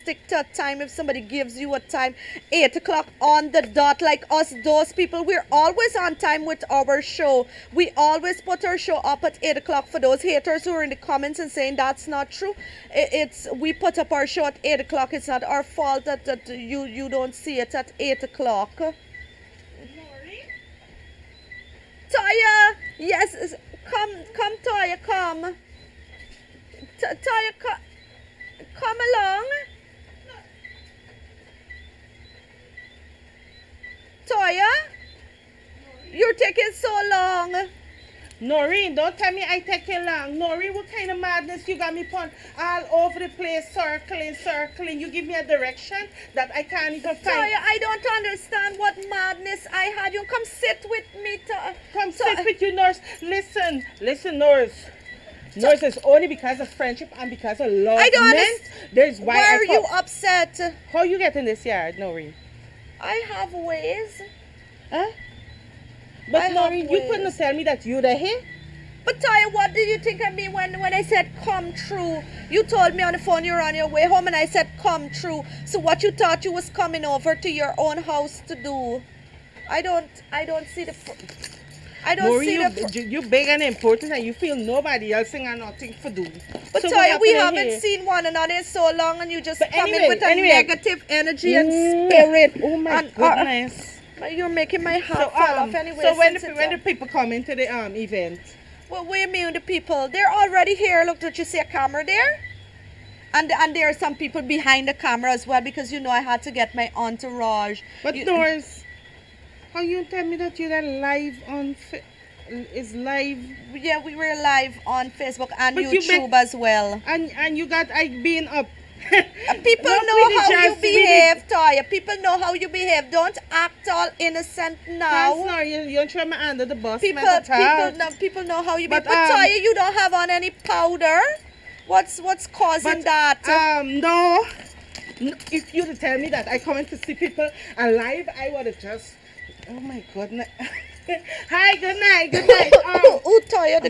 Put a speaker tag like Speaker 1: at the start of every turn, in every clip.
Speaker 1: stick to a time. If somebody gives you a time, 8 o'clock on the dot, like us, those people, we're always on time with our show. We always put our show up at 8 o'clock. For those haters who are in the comments and saying that's not true, it's we put up our show at 8 o'clock. It's not our fault that you don't see it at 8 o'clock. Toya, yes, come, Toya, come. Toya, come along. Toya, you're taking so long.
Speaker 2: Noreen, don't tell me I take you long. Noreen, what kind of madness you got me put all over the place, circling. You give me a direction that I can't even find.
Speaker 1: Toya, I don't understand what madness I had. You come sit with me.
Speaker 2: Come sit with you, nurse. Listen, nurse. Nurse, it's only because of friendship and because of love.
Speaker 1: I don't understand.
Speaker 2: Why
Speaker 1: are you upset?
Speaker 2: How you get in this yard, Noreen?
Speaker 1: I have ways.
Speaker 2: Huh? But Noreen, you couldn't tell me that you're here.
Speaker 1: But Toya, what did you think of me when I said come true? You told me on the phone you're on your way home and I said come true. So what you thought you was coming over to your own house to do? I don't see the... I don't
Speaker 2: Noreen,
Speaker 1: see
Speaker 2: you big and important and you feel nobody else and nothing to do.
Speaker 1: But
Speaker 2: so
Speaker 1: Toya, we haven't seen one another in so long and you just come in with a negative energy and spirit.
Speaker 2: Oh my goodness.
Speaker 1: You're making my heart fall off anyway.
Speaker 2: So when the people come into the event?
Speaker 1: Well, what do you mean the people? They're already here. Look, don't you see a camera there? And there are some people behind the camera as well because you know I had to get my entourage.
Speaker 2: But Norris, how you tell me that you're live on is live?
Speaker 1: Yeah, we were live on Facebook and YouTube as well.
Speaker 2: And you got being up.
Speaker 1: People know how you behave, Toya. People know how you behave. Don't act all innocent now.
Speaker 2: No, you're trying to under the bus.
Speaker 1: People know how you behave. But Toya, you don't have on any powder. What's causing that?
Speaker 2: No. If you would tell me that I come in to see people alive, I would have just. Oh my goodness. Hi, good night.
Speaker 1: Toya.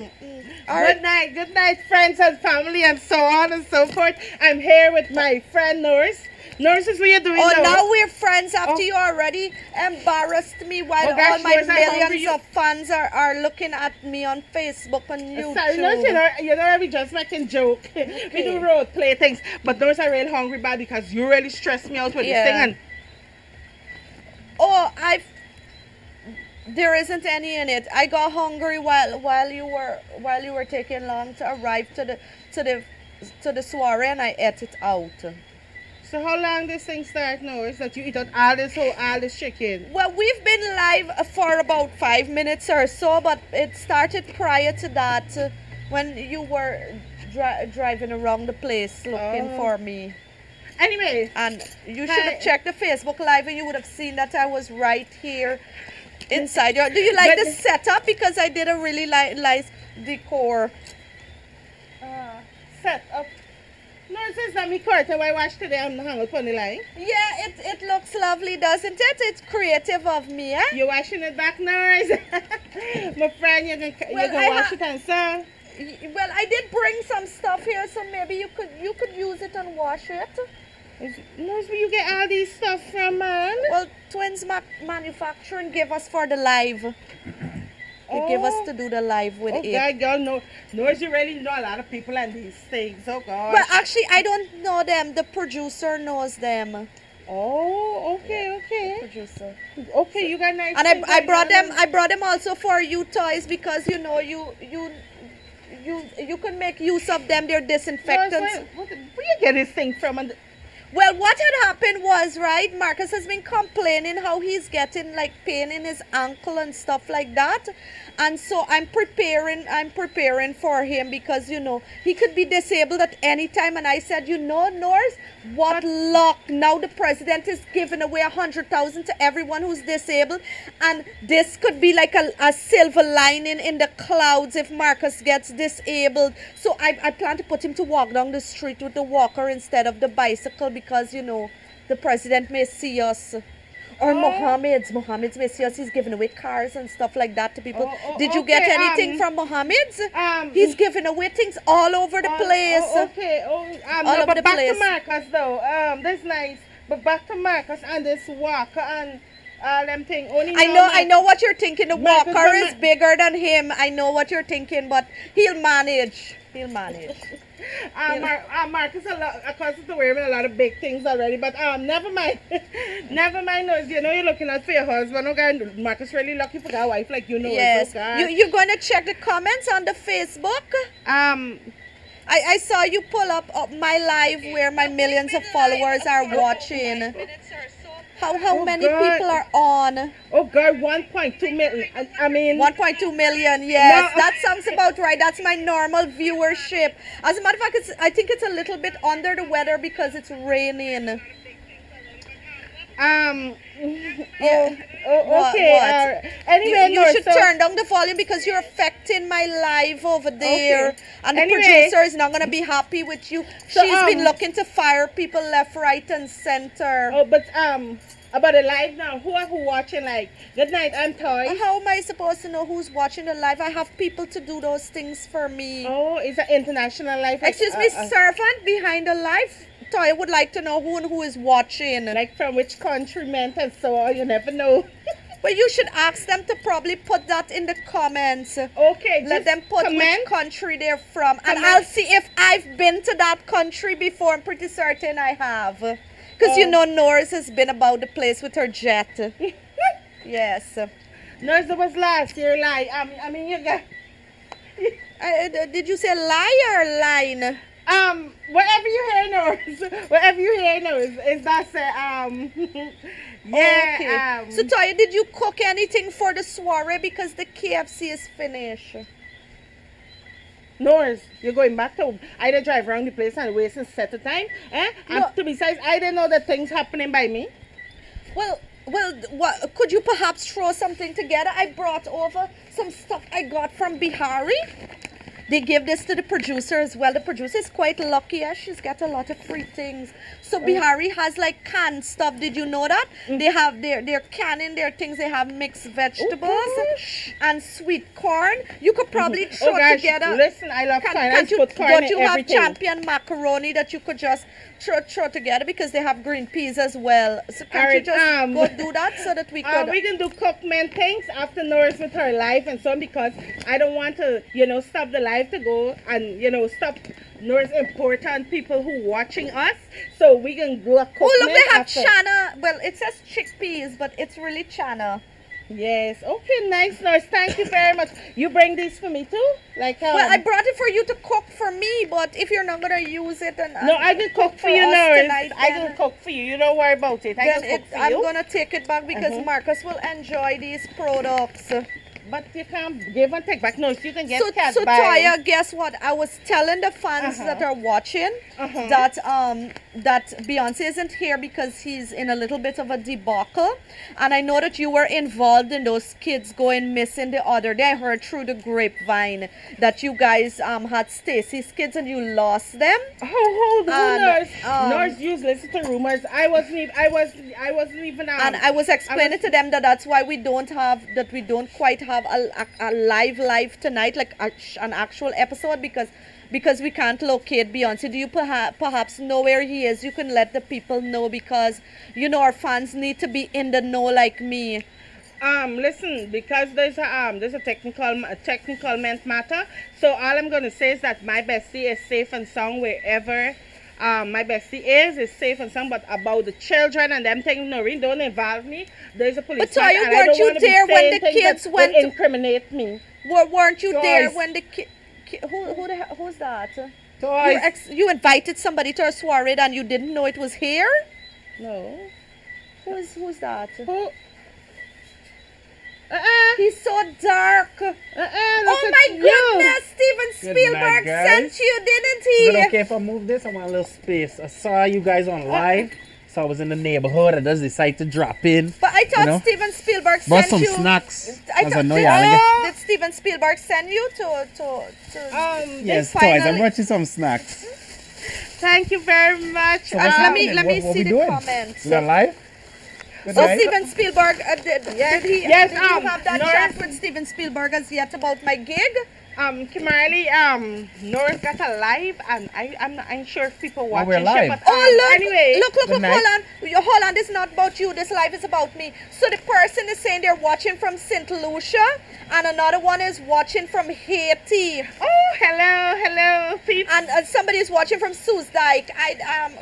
Speaker 2: Good night, friends and family and so on and so forth. I'm here with my friend Norris. Norris, what are you doing now?
Speaker 1: Now we're friends after you already embarrassed me while all my millions of fans are looking at me on Facebook and YouTube.
Speaker 2: Sorry, Norris, you know, we just making joke. Okay. We do road play things. But Norris, I'm real hungry bad because you really stressed me out with this thing.
Speaker 1: And there isn't any in it. I got hungry while you were taking long to arrive to the soiree, and I ate it out.
Speaker 2: So how long this thing start now? Is that you eat out all this chicken?
Speaker 1: Well, we've been live for about 5 minutes or so, but it started prior to that when you were driving around the place looking for me.
Speaker 2: Anyway,
Speaker 1: and you should have checked the Facebook Live, and you would have seen that I was right here. Inside your, do you like the setup? Because I did a really nice decor.
Speaker 2: Setup. No, it's not me curtain I watched today on the hang up on the line.
Speaker 1: Yeah, it looks lovely, doesn't it? It's creative of me, eh?
Speaker 2: You're washing it back now, my friend, you can wash it and so.
Speaker 1: Well, I did bring some stuff here, so maybe you could use it and wash it.
Speaker 2: Knows where you get all these stuff from, man?
Speaker 1: Well, Twins Manufacturing gave us for the live. They give us to do the live with it.
Speaker 2: Oh, God, girl, knows you really know a lot of people and these things. Oh, God.
Speaker 1: Well, actually, I don't know them. The producer knows them.
Speaker 2: Oh, okay.
Speaker 1: The producer.
Speaker 2: Okay, you got nice.
Speaker 1: And I brought them also for you toys because you know you can make use of them. They're disinfectants.
Speaker 2: Where you get this thing from?
Speaker 1: Well, what had happened was, right, Marcus has been complaining how he's getting like pain in his ankle and stuff like that. And so I'm preparing for him because, you know, he could be disabled at any time. And I said, you know, Norris, what luck. Now the president is giving away 100,000 to everyone who's disabled. And this could be like a silver lining in the clouds if Marcus gets disabled. So I plan to put him to walk down the street with the walker instead of the bicycle because, you know, the president may see us. Or Mohammed's Messias, he's giving away cars and stuff like that to people. Did you get
Speaker 2: okay,
Speaker 1: anything from Mohammed's? He's giving away things all over the place.
Speaker 2: Okay.
Speaker 1: All
Speaker 2: No,
Speaker 1: over
Speaker 2: but
Speaker 1: the
Speaker 2: back
Speaker 1: place.
Speaker 2: to Marcus though. That's nice. But back to Marcus and this walker and all them thing. Only
Speaker 1: I know what you're thinking. The
Speaker 2: Marcus
Speaker 1: walker
Speaker 2: and
Speaker 1: is bigger than him. I know what you're thinking, but he'll manage.
Speaker 2: Marcus accustomed to wearing a lot of big things already, but never mind. Never mind. Those, you know, you're looking out for your husband. Okay, Marcus really lucky for that wife, like you know.
Speaker 1: Yes.
Speaker 2: Okay.
Speaker 1: You're going to check the comments on the Facebook? I saw you pull up my live where my millions of followers are watching. How many people are on?
Speaker 2: Oh God, 1.2 million. I mean
Speaker 1: 1.2 million, yes.
Speaker 2: No.
Speaker 1: That sounds about right. That's my normal viewership. As a matter of fact, I think it's a little bit under the weather because it's raining.
Speaker 2: Okay. Anyway,
Speaker 1: you should turn down the volume because you're affecting my live over there.
Speaker 2: Okay.
Speaker 1: And the
Speaker 2: Anyway.
Speaker 1: producer is not going to be happy with you.
Speaker 2: So,
Speaker 1: She's been looking to fire people left, right, and center.
Speaker 2: Oh, but about the live now, who watching? Like, good night, I'm Toy.
Speaker 1: How am I supposed to know who's watching the live? I have people to do those things for me.
Speaker 2: Oh, it's an international live.
Speaker 1: Excuse me, servant behind the live. Toy would like to know who is watching.
Speaker 2: Like from which country, meant and so on. You never know.
Speaker 1: Well, you should ask them to probably put that in the comments.
Speaker 2: Okay,
Speaker 1: Let them put
Speaker 2: comment.
Speaker 1: which country they're from. And
Speaker 2: Comment.
Speaker 1: I'll see if I've been to that country before. I'm pretty certain I have. Because you know Norris has been about the place with her jet. Yes.
Speaker 2: No, that was last year. Lie. I mean, you got.
Speaker 1: Did you say lie or line?
Speaker 2: Whatever you hear knows. Whatever you hear knows. Is that yeah.
Speaker 1: Okay. So Toya, did you cook anything for the soiree because the KFC is finished?
Speaker 2: Norris, you're going back to either drive around the place and waste and set the time, eh? And
Speaker 1: No.
Speaker 2: to besides, I didn't know that things happening by me.
Speaker 1: Well, what, could you perhaps throw something together? I brought over some stuff I got from Bihari. They give this to the producer as well. The producer is quite lucky. She's got a lot of free things. So Bihari has like canned stuff. Did you know that? They have they're canning their things. They have mixed vegetables and sweet corn. You could probably throw together.
Speaker 2: Listen, I love corn.
Speaker 1: Can't you,
Speaker 2: put corn
Speaker 1: don't
Speaker 2: in
Speaker 1: you have
Speaker 2: everything.
Speaker 1: champion macaroni that you could just throw together because they have green peas as well. So can't you just go do that so that we could?
Speaker 2: We can do cookman things after Norris with her life and so on because I don't want to, stop the live to go and, stop Norris important people who watching us. So we can do a cookman.
Speaker 1: Oh, look, they have
Speaker 2: after.
Speaker 1: chana. Well, it says chickpeas, but it's really chana.
Speaker 2: Yes. Okay, nice, Norris. Thank you very much. You bring these for me too? Like
Speaker 1: Well, I brought it for you to cook for me, but if you're not gonna use it, then
Speaker 2: no, I can cook for you,
Speaker 1: us
Speaker 2: Norris.
Speaker 1: tonight,
Speaker 2: I
Speaker 1: then-
Speaker 2: can cook for you. You don't worry about it. I
Speaker 1: then
Speaker 2: can cook for
Speaker 1: I'm
Speaker 2: you.
Speaker 1: gonna take it back because Marcus will enjoy these products.
Speaker 2: But you can't give and take back. No, you can get cat
Speaker 1: So
Speaker 2: by.
Speaker 1: Toya, guess what? I was telling the fans that are watching that Beyonce isn't here because he's in a little bit of a debacle, and I know that you were involved in those kids going missing the other day. I heard through the grapevine that you guys had Stacy's kids and you lost them.
Speaker 2: Hold
Speaker 1: And,
Speaker 2: Norris.
Speaker 1: um,
Speaker 2: Norris, you listen to rumors. I wasn't even.
Speaker 1: And I was explaining to them that that's why we don't quite have a live tonight, like an actual episode, because we can't locate Beyonce. Do you perhaps know where he is? You can let the people know because our fans need to be in the know like me.
Speaker 2: Listen, because there's a technical matter. So all I'm gonna say is that my bestie is safe and sound wherever. My bestie is safe and sound, but about the children and them things, Noreen, don't involve me. There's a police.
Speaker 1: But Toya, weren't you there when the kids went to
Speaker 2: incriminate me?
Speaker 1: Weren't you there
Speaker 2: Toys.
Speaker 1: when the who's that?
Speaker 2: Toys.
Speaker 1: You invited somebody to a soiree and you didn't know it was here?
Speaker 2: No.
Speaker 1: Who's that?
Speaker 2: Who?
Speaker 1: He's so dark. Oh my goodness, Steven
Speaker 3: Good
Speaker 1: Spielberg
Speaker 3: night, guys.
Speaker 1: sent you, didn't he?
Speaker 3: Is it okay if I move this? I want a little space. I saw you guys on live, so I was in the neighborhood. I just decided to drop in.
Speaker 1: But I thought Steven Spielberg
Speaker 3: Brought
Speaker 1: sent
Speaker 3: some
Speaker 1: you.
Speaker 3: snacks.
Speaker 1: I
Speaker 3: As
Speaker 1: thought,
Speaker 3: know y'all get-
Speaker 1: did Steven Spielberg send you to
Speaker 3: Yes, toys.
Speaker 1: finally-
Speaker 3: I brought you some snacks.
Speaker 2: Thank you very much.
Speaker 3: So what's
Speaker 1: let
Speaker 3: happening?
Speaker 1: me
Speaker 3: What
Speaker 1: see
Speaker 3: we
Speaker 1: the
Speaker 3: doing?
Speaker 1: comments.
Speaker 3: We got live? Good
Speaker 1: So
Speaker 3: night.
Speaker 1: Steven Spielberg,
Speaker 2: Yes,
Speaker 1: did he
Speaker 2: yes,
Speaker 1: have that
Speaker 2: Norris-
Speaker 1: chat with Steven Spielberg as yet about my gig?
Speaker 2: Kimberly, Norris got a live, and I'm not I'm sure if people watching.
Speaker 3: we're live.
Speaker 2: But,
Speaker 1: Oh, look,
Speaker 2: anyway,
Speaker 1: look,
Speaker 3: Good night.
Speaker 1: hold on. Hold on, this is not about you. This live is about me. So the person is saying they're watching from St. Lucia, and another one is watching from Haiti.
Speaker 2: oh, hello, people.
Speaker 1: And somebody is watching from Soesdijk.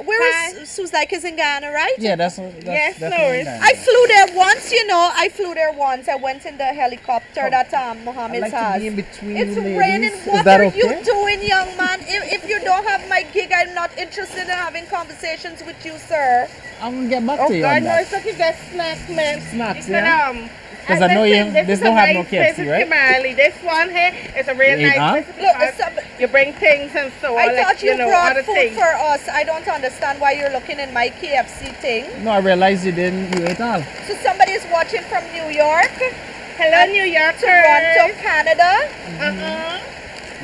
Speaker 1: Where is Soesdijk? Is in Ghana, right?
Speaker 3: Yeah, that's
Speaker 2: Yes,
Speaker 3: that's
Speaker 2: Norris.
Speaker 3: nice.
Speaker 1: I flew there once, you know. I flew there once. I went in the helicopter that Mohammed
Speaker 3: I like to
Speaker 1: has.
Speaker 3: be in between
Speaker 1: It's
Speaker 3: you ladies.
Speaker 1: raining.
Speaker 3: Is
Speaker 1: What
Speaker 3: that
Speaker 1: are
Speaker 3: okay?
Speaker 1: you doing, young man? If you don't have my gig, I'm not interested in having conversations with you, sir.
Speaker 3: I'm gonna get back
Speaker 2: Oh
Speaker 3: to you
Speaker 2: God,
Speaker 3: on
Speaker 2: no,
Speaker 3: that.
Speaker 2: it's okay. Get snacks, man.
Speaker 3: Snacks,
Speaker 2: You can,
Speaker 3: yeah? 'Cause I know you-
Speaker 2: this
Speaker 3: this
Speaker 2: is
Speaker 3: don't
Speaker 2: a
Speaker 3: have no
Speaker 2: nice
Speaker 3: KFC,
Speaker 2: place,
Speaker 3: right?
Speaker 2: Kimberly. This one here is a real
Speaker 3: You ate,
Speaker 2: nice
Speaker 3: huh?
Speaker 2: place
Speaker 1: Look,
Speaker 2: because you bring things and so
Speaker 1: I
Speaker 2: on,
Speaker 1: thought
Speaker 2: like,
Speaker 1: you
Speaker 2: know,
Speaker 1: brought
Speaker 2: other
Speaker 1: food
Speaker 2: things.
Speaker 1: for us. I don't understand why you're looking in my KFC thing.
Speaker 3: No, I realized you ate all.
Speaker 1: So somebody is watching from New York,
Speaker 2: Hello, New Yorkers.
Speaker 1: Toronto, Canada,
Speaker 2: Uh-huh.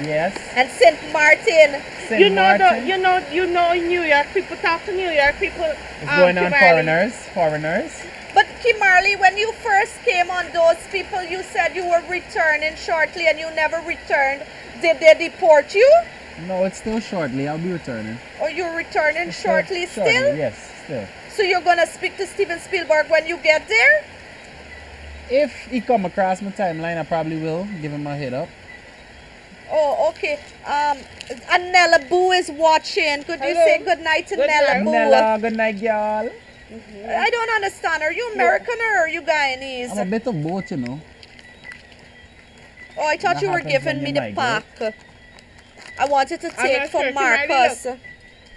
Speaker 3: Yes.
Speaker 1: and St. Martin.
Speaker 3: St.
Speaker 2: You know,
Speaker 3: Martin.
Speaker 2: you know New York people. Talk to New York people.
Speaker 3: What's going on,
Speaker 2: Kimberly.
Speaker 3: foreigners?
Speaker 1: But Kimarley, when you first came on those people, you said you were returning shortly and you never returned. Did they deport you?
Speaker 3: No, it's still shortly. I'll be returning.
Speaker 1: Or you're returning shortly still?
Speaker 3: Yes, still.
Speaker 1: So you're gonna speak to Steven Spielberg when you get there?
Speaker 3: If he come across my timeline, I probably will give him a hit up.
Speaker 1: Oh, okay. And Nella Boo is watching. Could you
Speaker 2: Hello.
Speaker 1: say good night to
Speaker 2: Good
Speaker 1: Nella
Speaker 2: night.
Speaker 1: Boo?
Speaker 3: Nella, good night, y'all.
Speaker 1: I don't understand. Are you American or are you Guyanese?
Speaker 3: I'm a bit of both, you know.
Speaker 1: Oh, I thought
Speaker 3: That
Speaker 1: you were
Speaker 3: happens
Speaker 1: giving
Speaker 3: when
Speaker 1: me
Speaker 3: you
Speaker 1: the
Speaker 3: migrate.
Speaker 1: pack. I wanted to
Speaker 2: I'm
Speaker 1: take
Speaker 2: not
Speaker 1: from
Speaker 2: sure. Can I
Speaker 1: Marcus.
Speaker 2: look?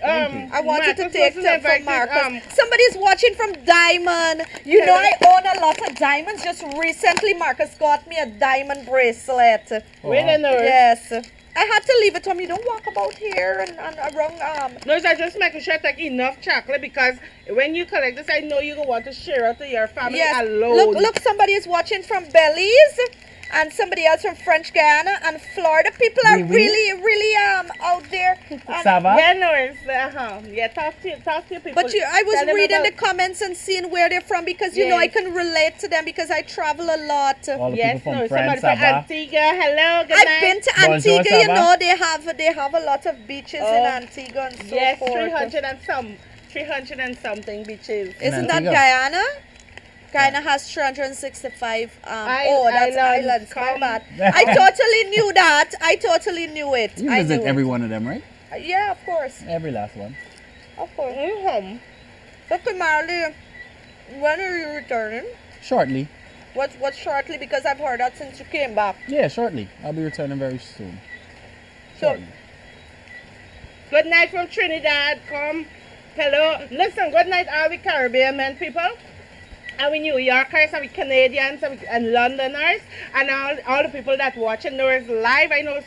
Speaker 1: I wanted to
Speaker 2: Marcus
Speaker 1: take
Speaker 2: wasn't
Speaker 1: from
Speaker 2: invited,
Speaker 1: Marcus. Somebody's watching from Diamond. You know I own a lot of diamonds. Just recently, Marcus got me a diamond bracelet.
Speaker 3: Oh,
Speaker 2: Wait
Speaker 3: wow.
Speaker 2: a minute.
Speaker 1: Yes. I had to leave it home. You don't walk about here and around.
Speaker 2: No, I just making sure I take enough chocolate because when you collect this, I know you're going to want to share it to your family
Speaker 1: Yes.
Speaker 2: alone.
Speaker 1: Look, somebody is watching from Belize. And somebody else from French Guiana and Florida. People are
Speaker 3: Oui, oui.
Speaker 1: really out there. And-
Speaker 3: Ça va?
Speaker 2: Yeah, no, it's, yeah, talk to your people.
Speaker 1: But I was
Speaker 2: Tell them
Speaker 1: reading the
Speaker 2: about-
Speaker 1: comments and seeing where they're from because you know I
Speaker 2: Yes.
Speaker 1: can relate to them because I travel a lot.
Speaker 3: All the
Speaker 2: Yes,
Speaker 3: people
Speaker 2: no,
Speaker 3: from
Speaker 2: somebody
Speaker 3: France,
Speaker 2: from
Speaker 3: ça va?
Speaker 2: Antigua. Hello, good
Speaker 1: I've
Speaker 2: night.
Speaker 1: been to
Speaker 3: Bonjour,
Speaker 1: Antigua,
Speaker 3: ça
Speaker 1: you
Speaker 3: va?
Speaker 1: know they have a lot of beaches in
Speaker 2: Oh.
Speaker 1: Antigua and so
Speaker 2: Yes,
Speaker 1: forth.
Speaker 2: 300 and something beaches.
Speaker 1: Isn't that
Speaker 3: Antigua.
Speaker 1: Guyana? Guyana has 365 that's
Speaker 2: Islands.
Speaker 1: islands. My
Speaker 2: Come.
Speaker 1: bad. I totally knew that. I totally knew it.
Speaker 3: You
Speaker 1: I
Speaker 3: visit
Speaker 1: knew
Speaker 3: every
Speaker 1: it.
Speaker 3: one of them, right?
Speaker 1: Yeah, of course.
Speaker 3: Every last one.
Speaker 1: Of course.
Speaker 2: Mm-hmm.
Speaker 1: So Marley, when are you returning?
Speaker 3: Shortly.
Speaker 1: What's shortly? Because I've heard that since you came back.
Speaker 3: Yeah, shortly. I'll be returning very soon.
Speaker 1: So
Speaker 3: Shortly.
Speaker 2: Good night from Trinidad. Come. Hello. Listen, good night, all the Caribbean men people. And we New Yorkers, and we Canadians, and Londoners, and all the people that watching Nora's live. I know it's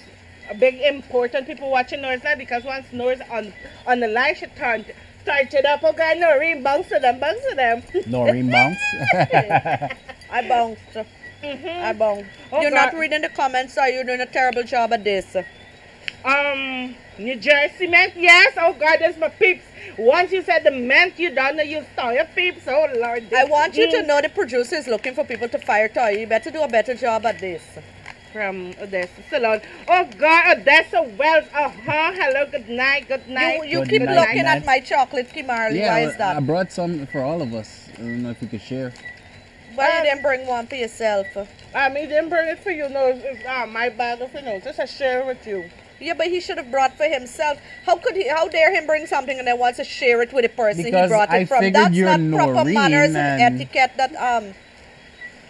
Speaker 2: a big important people watching Nora's live because once Nora's on the live, she turned it up. Oh God, Noreen, bounce to them.
Speaker 3: Noreen bounce.
Speaker 1: I bounced.
Speaker 2: Mm-hmm.
Speaker 1: I bounced.
Speaker 2: Oh,
Speaker 1: You're
Speaker 2: God.
Speaker 1: not reading the comments, or you're doing a terrible job at this.
Speaker 2: New Jersey mint, yes. Oh God, that's my peeps. Once you said the mint, you don't know you saw your peeps. Oh Lord.
Speaker 1: I want you to know the producer is looking for people to fire Toy. You better do a better job at this.
Speaker 2: From Odessa Salon. Oh God, Odessa Wells. Hello, good night.
Speaker 1: You
Speaker 3: Good
Speaker 1: keep
Speaker 3: night,
Speaker 1: looking
Speaker 3: night.
Speaker 1: at my chocolate, Kimarley.
Speaker 3: Yeah,
Speaker 1: Why is that?
Speaker 3: I brought some for all of us. I don't know if we could share.
Speaker 1: Why you didn't bring one for yourself?
Speaker 2: I didn't bring it for you. No, it's my bag of notes. Just I share with you.
Speaker 1: Yeah, but he should have brought for himself. How dare him bring something and then wants to share it with the person
Speaker 3: Because
Speaker 1: he brought it
Speaker 3: I
Speaker 1: from?
Speaker 3: figured
Speaker 1: That's
Speaker 3: you're
Speaker 1: not proper
Speaker 3: Noreen
Speaker 1: manners and
Speaker 3: and-
Speaker 1: etiquette that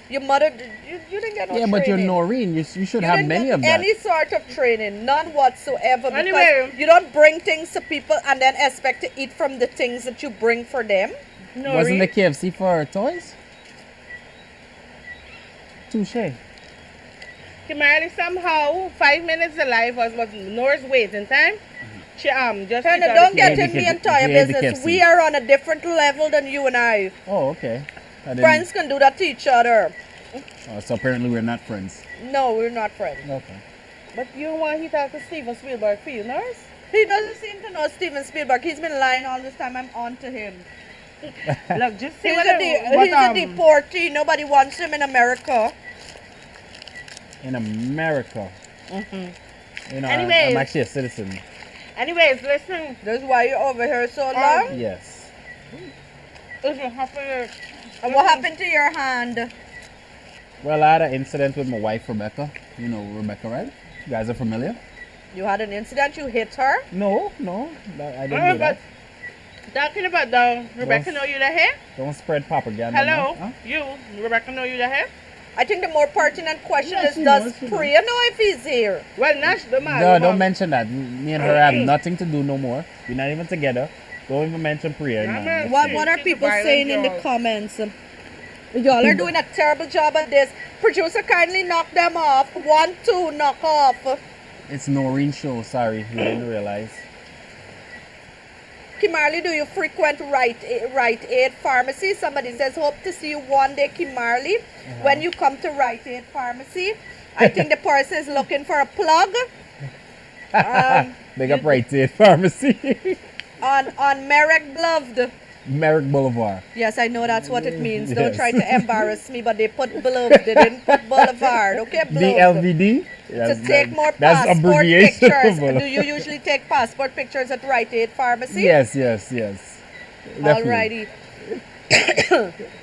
Speaker 1: your mother you didn't get no
Speaker 3: Yeah, but you're
Speaker 1: training.
Speaker 3: Noreen. You should
Speaker 1: You
Speaker 3: have
Speaker 1: didn't
Speaker 3: many
Speaker 1: get
Speaker 3: of that.
Speaker 1: any sort of training, none whatsoever.
Speaker 2: Anyway.
Speaker 1: Because you don't bring things to people and then expect to eat from the things that you bring for them.
Speaker 2: No,
Speaker 3: Wasn't the KFC for toys? Touche.
Speaker 2: Kimberly, somehow 5 minutes alive was Nora's waiting time. She just
Speaker 1: Turner,
Speaker 2: eat
Speaker 1: don't
Speaker 2: all
Speaker 1: get
Speaker 3: Yeah,
Speaker 1: in
Speaker 3: the
Speaker 1: the
Speaker 3: kid-
Speaker 1: entire
Speaker 3: yeah, the
Speaker 1: business.
Speaker 3: KFC.
Speaker 1: We are on a different level than you and I.
Speaker 3: Oh, okay. I didn't-
Speaker 1: Friends can do that to each other.
Speaker 3: Oh, so apparently we're not friends.
Speaker 1: No, we're not friends.
Speaker 3: Okay.
Speaker 2: But you want he talk to Steven Spielberg for you, Norris?
Speaker 1: He doesn't seem to know Steven Spielberg. He's been lying all this time. I'm on to him.
Speaker 2: Look, just see
Speaker 1: He's
Speaker 2: what,
Speaker 1: he's a deportee. Nobody wants him in America.
Speaker 3: In America. You know,
Speaker 2: Anyways.
Speaker 3: I'm actually a citizen.
Speaker 2: Anyways, listen.
Speaker 1: That's why you're over here so long.
Speaker 3: Yes.
Speaker 2: Listen, happy.
Speaker 1: And what happened to your hand?
Speaker 3: Well, I had an incident with my wife, Rebecca. You know Rebecca, right? You guys are familiar?
Speaker 1: You had an incident. You hit her.
Speaker 3: No, I didn't do that.
Speaker 2: Talking about the Rebecca, know you the hair?
Speaker 3: Don't spread propaganda.
Speaker 2: Hello,
Speaker 3: Huh?
Speaker 2: you. Rebecca, know you the hair?
Speaker 1: I think the more pertinent question
Speaker 3: Yeah,
Speaker 1: is,
Speaker 3: she
Speaker 1: does
Speaker 3: knows, she knows.
Speaker 1: Priya know if he's here?
Speaker 2: Well, Nash, the man.
Speaker 3: No, don't mention that. Me and her have nothing to do no more. We're not even together. Don't even mention Priya.
Speaker 2: Yeah,
Speaker 3: man.
Speaker 2: man.
Speaker 1: What are
Speaker 2: She's a
Speaker 1: people
Speaker 2: violent
Speaker 1: saying in the
Speaker 2: girl.
Speaker 1: comments? Y'all are doing a terrible job at this. Producer, kindly knock them off. 1, 2, knock off.
Speaker 3: It's Noreen show. Sorry, you didn't realize.
Speaker 1: Kimarli, do you frequent Rite Aid Pharmacy? Somebody says, hope to see you one day, Kimarli, when you come to Rite Aid Pharmacy. I think the person is looking for a plug.
Speaker 3: Big up Right Aid Pharmacy.
Speaker 1: On Merrick Bluffed.
Speaker 3: Merrick Boulevard.
Speaker 1: Yes, I know that's what it means. Don't
Speaker 3: Yes.
Speaker 1: try to embarrass me, but they put Bluffed. They didn't put Boulevard. Okay, Bluffed.
Speaker 3: BLVD.
Speaker 1: To take more
Speaker 3: that's
Speaker 1: passport
Speaker 3: abbreviation
Speaker 1: pictures.
Speaker 3: of Boulevard.
Speaker 1: Do you usually take passport pictures at Rite Aid Pharmacy?
Speaker 3: Yes. Definitely.
Speaker 1: Alrighty.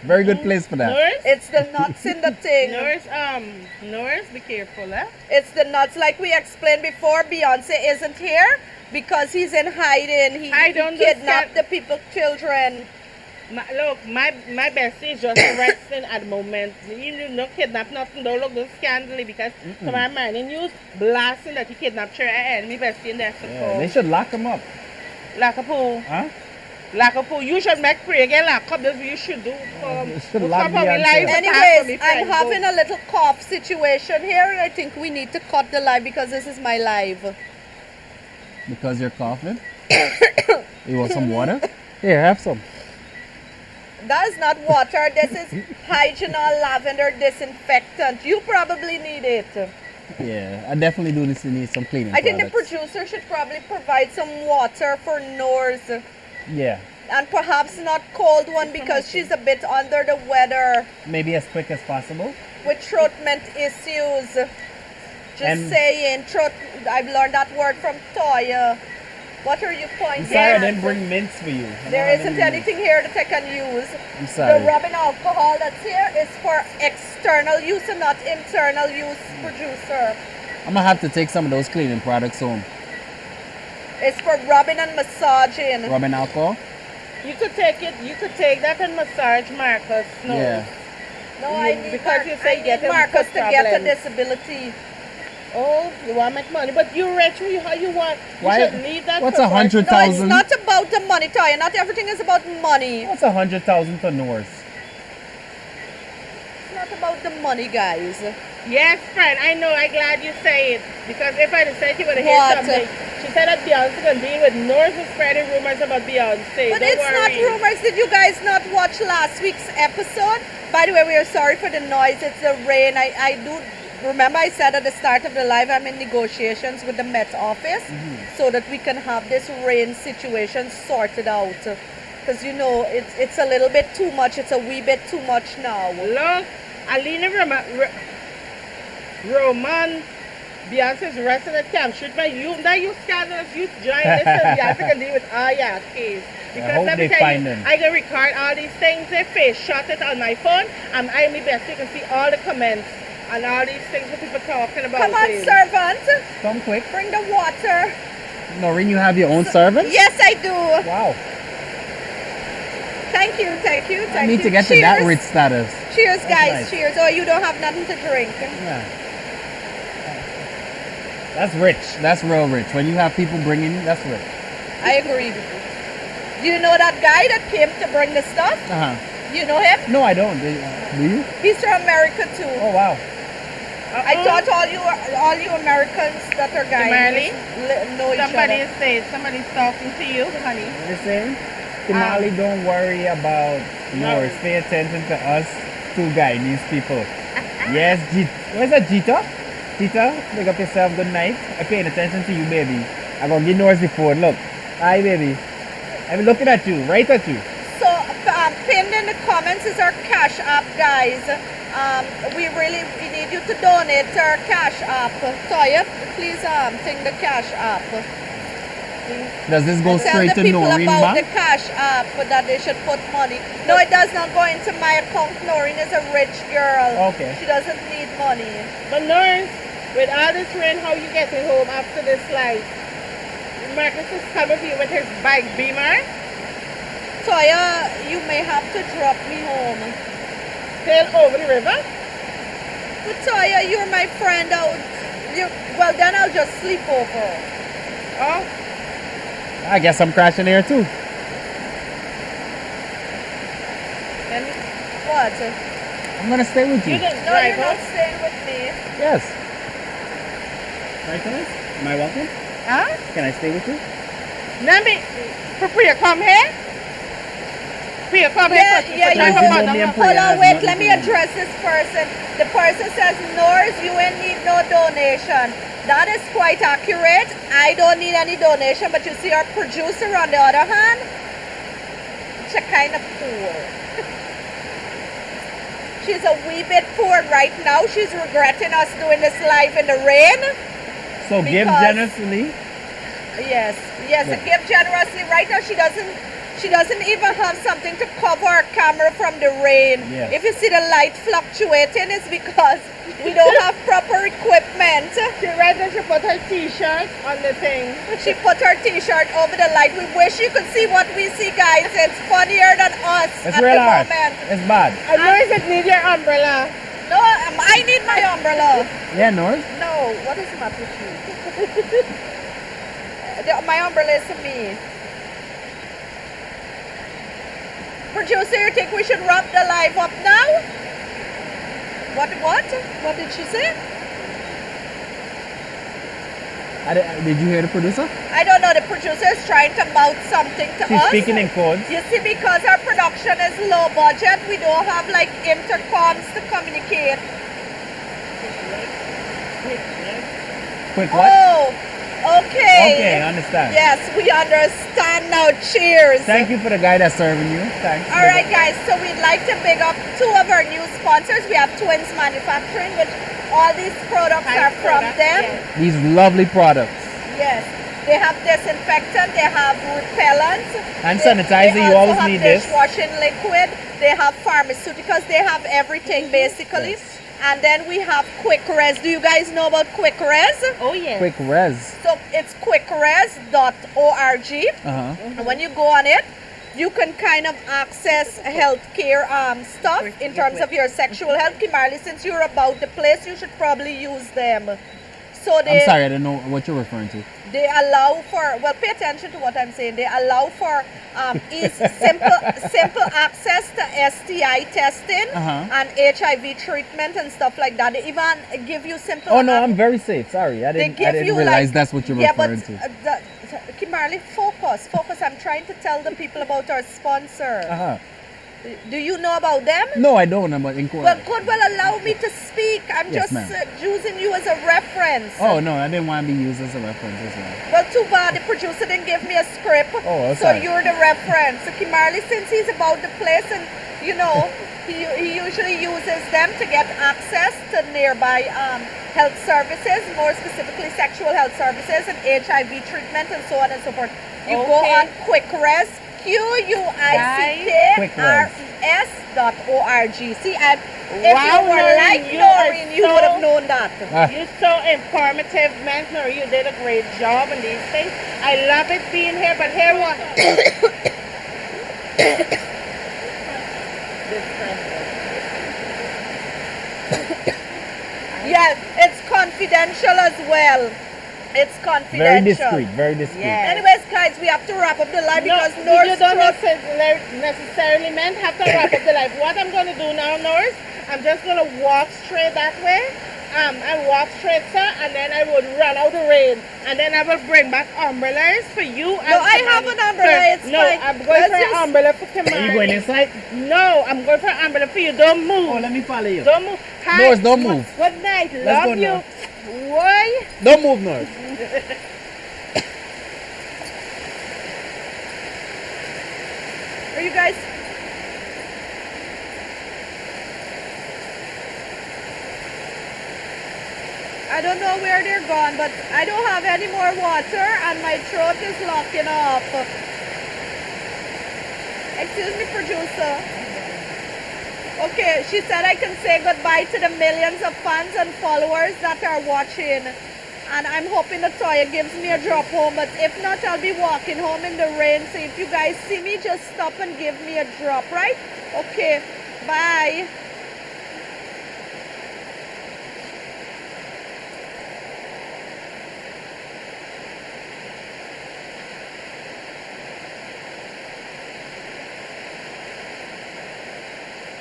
Speaker 3: Very good place for that.
Speaker 2: Norris?
Speaker 1: It's the nuts in the thing.
Speaker 2: Norris, be careful, eh?
Speaker 1: It's the nuts, like we explained before. Beyonce isn't here because he's in hiding. He
Speaker 2: don't
Speaker 1: kidnapped
Speaker 2: understand.
Speaker 1: the people's children.
Speaker 2: My bestie is just arresting at the moment. You no kidnap nothing, don't look no scandally because tomorrow morning news blasting that he kidnapped her and my bestie in there.
Speaker 3: Yeah, they should lock him up.
Speaker 2: Lock up who?
Speaker 3: Huh?
Speaker 2: Lock up who? You should make free again, lock up. That's what you should do.
Speaker 3: They should lock Beyonce up.
Speaker 1: Anyways, I'm having a little cough situation here, and I think we need to cut the live because this is my live.
Speaker 3: Because you're coughing? You want some water? Here, have some.
Speaker 1: That is not water. This is Hygienol lavender disinfectant. You probably need it.
Speaker 3: Yeah, I definitely do need some cleaning
Speaker 1: I think the
Speaker 3: products.
Speaker 1: producer should probably provide some water for Noors.
Speaker 3: Yeah,
Speaker 1: And perhaps not cold one because she's a bit under the weather
Speaker 3: maybe as quick as possible.
Speaker 1: with throatment issues. Just
Speaker 3: And-
Speaker 1: saying, throat. I've learned that word from Toya. What are you pointing
Speaker 3: I'm sorry I
Speaker 1: at?
Speaker 3: didn't bring mints for you. I don't
Speaker 1: There
Speaker 3: have
Speaker 1: isn't
Speaker 3: any
Speaker 1: anything here that I can use.
Speaker 3: mints. I'm
Speaker 1: The
Speaker 3: sorry.
Speaker 1: rubbing alcohol that's here is for external use and not internal use, producer.
Speaker 3: I'm gonna have to take some of those cleaning products home.
Speaker 1: It's for rubbing and massaging.
Speaker 3: Rubbing alcohol?
Speaker 2: You could take it. You could take that and massage Marcus. No.
Speaker 3: Yeah.
Speaker 1: No, I need,
Speaker 2: Because you say
Speaker 1: I
Speaker 2: get
Speaker 1: need
Speaker 2: a
Speaker 1: Marcus
Speaker 2: foot
Speaker 1: to get a
Speaker 2: problem.
Speaker 1: disability.
Speaker 2: Oh, you want to make money, but you rich. How you want? You
Speaker 3: Why-
Speaker 2: should leave that.
Speaker 3: what's
Speaker 2: for
Speaker 3: 100,000?
Speaker 1: No, it's
Speaker 3: 1,000?
Speaker 1: not about the money, Toya. Not everything is about money.
Speaker 3: What's 100,000 for North?
Speaker 1: It's not about the money, guys.
Speaker 2: Yes, friend. I know. I'm glad you say it because if I had said you would have
Speaker 1: What?
Speaker 2: heard something. She said that Beyonce gonna deal with North is spreading rumors about Beyonce.
Speaker 1: But
Speaker 2: Don't
Speaker 1: it's not
Speaker 2: worry.
Speaker 1: rumors. Did you guys not watch last week's episode? By the way, we are sorry for the noise. It's the rain. I do remember I said at the start of the live I'm in negotiations with the Met Office so that we can have this rain situation sorted out. Because you know it's a little bit too much. It's a wee bit too much now.
Speaker 2: Look, Alina Roman, Beyonce's arrested at camp. Shoot my you now you scandalous you join this and Beyonce can deal with Aya case. Because
Speaker 3: hope
Speaker 2: let me
Speaker 3: they
Speaker 2: tell
Speaker 3: find
Speaker 2: you,
Speaker 3: them.
Speaker 2: I can record all these things, they face shot it on my phone, and I my best you can see all the comments and all these things that people talking about.
Speaker 1: Come on,
Speaker 2: it.
Speaker 1: servant.
Speaker 3: Come quick.
Speaker 1: Bring the water.
Speaker 3: Noreen, you have your own servant?
Speaker 1: Yes, I do.
Speaker 3: Wow.
Speaker 1: Thank you, thank you,
Speaker 3: I
Speaker 1: thank
Speaker 3: need
Speaker 1: you.
Speaker 3: to get to that
Speaker 1: Cheers.
Speaker 3: rich status.
Speaker 1: Cheers, guys.
Speaker 3: nice.
Speaker 1: Cheers. Oh, you don't have nothing to drink.
Speaker 3: Yeah. That's rich. That's real rich. When you have people bringing you, that's rich.
Speaker 1: I agree. Do you know that guy that came to bring the stuff?
Speaker 3: Uh-huh.
Speaker 1: You know him?
Speaker 3: No, I don't. Do you?
Speaker 1: He's from America too.
Speaker 3: Oh, wow.
Speaker 1: I thought all you Americans that are guys
Speaker 2: Kimberly?
Speaker 1: know each
Speaker 2: Somebody
Speaker 1: other.
Speaker 2: said somebody's talking to you, honey.
Speaker 3: Listen, Kimali, don't worry about yours. Pay attention to us two Guyanese people. Yes, where's that Jita? Jita, make up yourself. Good night. I'm paying attention to you, baby. I'm gonna give Norris the phone. Look. Hi, baby. I'm looking at you, right at you.
Speaker 1: So pinned in the comments is our Cash App, guys. We need you to donate to our Cash App. Toya, please take the Cash App.
Speaker 3: Does this go
Speaker 1: Tell
Speaker 3: straight
Speaker 1: the
Speaker 3: to
Speaker 1: people
Speaker 3: Noreen
Speaker 1: about the
Speaker 3: Bank?
Speaker 1: Cash App that they should put money. No, it does not go into my account. Noreen is a rich girl.
Speaker 3: Okay.
Speaker 1: She doesn't need money.
Speaker 2: But Noreen, with all this rain, how you getting home after this slide? Marcus is coming for you with his bike beamer.
Speaker 1: Toya, you may have to drop me home.
Speaker 2: Sail over the river.
Speaker 1: But Toya, you're my friend. Well, then I'll just sleep over.
Speaker 2: Oh,
Speaker 3: I guess I'm crashing here too.
Speaker 2: and
Speaker 1: What?
Speaker 3: I'm gonna stay with
Speaker 2: you
Speaker 3: you.
Speaker 2: didn't
Speaker 1: No,
Speaker 2: drive
Speaker 1: you're not
Speaker 2: us.
Speaker 1: staying with me.
Speaker 3: Yes. Right, Thomas? Am I welcome?
Speaker 2: Huh?
Speaker 3: Can I stay with you?
Speaker 2: Nami, for Priya, come here. Priya, come here.
Speaker 1: Yeah,
Speaker 2: first.
Speaker 1: yeah,
Speaker 2: Put your
Speaker 3: you
Speaker 2: hand
Speaker 3: know
Speaker 2: on
Speaker 3: me
Speaker 2: her.
Speaker 3: and
Speaker 1: Hold
Speaker 3: Priya
Speaker 1: on,
Speaker 3: has
Speaker 1: wait,
Speaker 3: nothing
Speaker 1: let me
Speaker 3: to do.
Speaker 1: address this person. The person says, Norris, you ain't need no donation. That is quite accurate. I don't need any donation, but you see our producer on the other hand, she's kind of poor. She's a wee bit poor right now. She's regretting us doing this live in the rain.
Speaker 3: So give
Speaker 1: Because-
Speaker 3: generously.
Speaker 1: Yes,
Speaker 3: Yeah.
Speaker 1: give generously. Right now she doesn't even have something to cover her camera from the rain.
Speaker 3: Yes.
Speaker 1: If you see the light fluctuating, it's because we don't have proper equipment.
Speaker 2: She read that she put her t-shirt on the thing.
Speaker 1: She put her t-shirt over the light. We wish you could see what we see, guys. It's funnier than us
Speaker 3: It's
Speaker 1: at
Speaker 3: real
Speaker 1: the
Speaker 3: hard.
Speaker 1: moment.
Speaker 3: It's bad.
Speaker 2: I know it need your umbrella.
Speaker 1: No, I need my umbrella.
Speaker 3: Yeah, North?
Speaker 1: No, what is the matter with you? My umbrella is to me. Producer, you think we should wrap the live up now? What? What did she say?
Speaker 3: Did you hear the producer?
Speaker 1: I don't know. The producer is trying to mouth something to
Speaker 3: She's
Speaker 1: us.
Speaker 3: speaking in codes.
Speaker 1: You see, because our production is low budget, we don't have like intercoms to communicate.
Speaker 3: Quick, what?
Speaker 1: Oh, okay.
Speaker 3: Okay, I understand.
Speaker 1: Yes, we understand now. Cheers.
Speaker 3: Thank you for the guy that's serving you. Thanks.
Speaker 1: All right, guys. So we'd like to big up two of our new sponsors. We have Twins Manufacturing, which all these products are from them.
Speaker 3: These lovely products.
Speaker 1: Yes. They have disinfectant, they have repellent,
Speaker 3: And
Speaker 1: they
Speaker 3: sanitizer, you
Speaker 1: also
Speaker 3: always
Speaker 1: have
Speaker 3: need this.
Speaker 1: dishwashing liquid, they have pharmaceuticals, they have everything basically.
Speaker 3: Yes.
Speaker 1: And then we have Quick Res. Do you guys know about Quick Res?
Speaker 2: Oh yeah.
Speaker 3: Quick res.
Speaker 1: So it's quickres.org.
Speaker 3: Uh-huh.
Speaker 1: And when you go on it, you can kind of access healthcare stuff in terms of your sexual health. Kimarli, since you're about the place, you should probably use them. So
Speaker 3: I'm sorry, I don't know what you're referring to.
Speaker 1: they allow for, well, pay attention to what I'm saying. They allow for simple access to STI testing
Speaker 3: Uh-huh.
Speaker 1: and HIV treatment and stuff like that. They even give you simple.
Speaker 3: Oh no, I'm very safe. Sorry, I didn't realize that's what you're referring to.
Speaker 1: Kimarli, focus. I'm trying to tell the people about our sponsor.
Speaker 3: Uh-huh.
Speaker 1: Do you know about them?
Speaker 3: No, I don't know about inquiry.
Speaker 1: Well, could well allow me to speak. I'm
Speaker 3: Yes,
Speaker 1: just
Speaker 3: ma'am.
Speaker 1: using you as a reference.
Speaker 3: Oh no, I didn't want to be used as a reference as well.
Speaker 1: Well, too bad the producer didn't give me a script.
Speaker 3: Oh,
Speaker 1: so
Speaker 3: okay.
Speaker 1: you're the reference. So Kimarli, since he's about the place and, you know, he usually uses them to get access to nearby health services, more specifically sexual health services and HIV treatment and so on and so forth. You go
Speaker 2: Okay.
Speaker 1: on QuickRes, QUICKRES.org. See, if
Speaker 2: Wow,
Speaker 1: you were
Speaker 2: Noreen,
Speaker 1: like
Speaker 2: you are
Speaker 1: Noreen, you would have
Speaker 2: so-
Speaker 1: known that.
Speaker 2: You're so informative, man. No, you did a great job on these things. I love it being here, but here what?
Speaker 1: Yes, it's confidential as well. It's
Speaker 3: Very
Speaker 1: confidential.
Speaker 3: discreet, very discreet.
Speaker 2: Yeah.
Speaker 1: Anyways, guys, we have to wrap up the live
Speaker 2: No,
Speaker 1: because
Speaker 2: you
Speaker 1: North's
Speaker 2: don't
Speaker 1: throat.
Speaker 2: necessarily meant have to wrap up the life. What I'm going to do now, Norris, I'm just going to walk straight that way. I walk straight, sir, and then I would run out the rain. And then I will bring back umbrellas for you.
Speaker 1: No, I have an umbrella. It's
Speaker 2: no,
Speaker 1: fine.
Speaker 2: I'm going
Speaker 1: Let's
Speaker 2: for
Speaker 1: just-
Speaker 2: an umbrella for
Speaker 3: Are you going
Speaker 2: Kimari.
Speaker 3: inside?
Speaker 2: No, I'm going for an umbrella for you. Don't move.
Speaker 3: Oh, let me follow you.
Speaker 2: Don't move. Hi.
Speaker 3: Norris, don't move.
Speaker 2: Good night.
Speaker 3: Let's
Speaker 2: Love
Speaker 3: go
Speaker 2: you.
Speaker 3: now.
Speaker 2: Why?
Speaker 3: Don't move, North.
Speaker 1: Are you guys? I don't know where they're gone, but I don't have any more water and my throat is locking up. Excuse me, producer. Okay, she said I can say goodbye to the millions of fans and followers that are watching. And I'm hoping the Toya gives me a drop home, but if not, I'll be walking home in the rain. So if you guys see me, just stop and give me a drop, right? Okay, bye.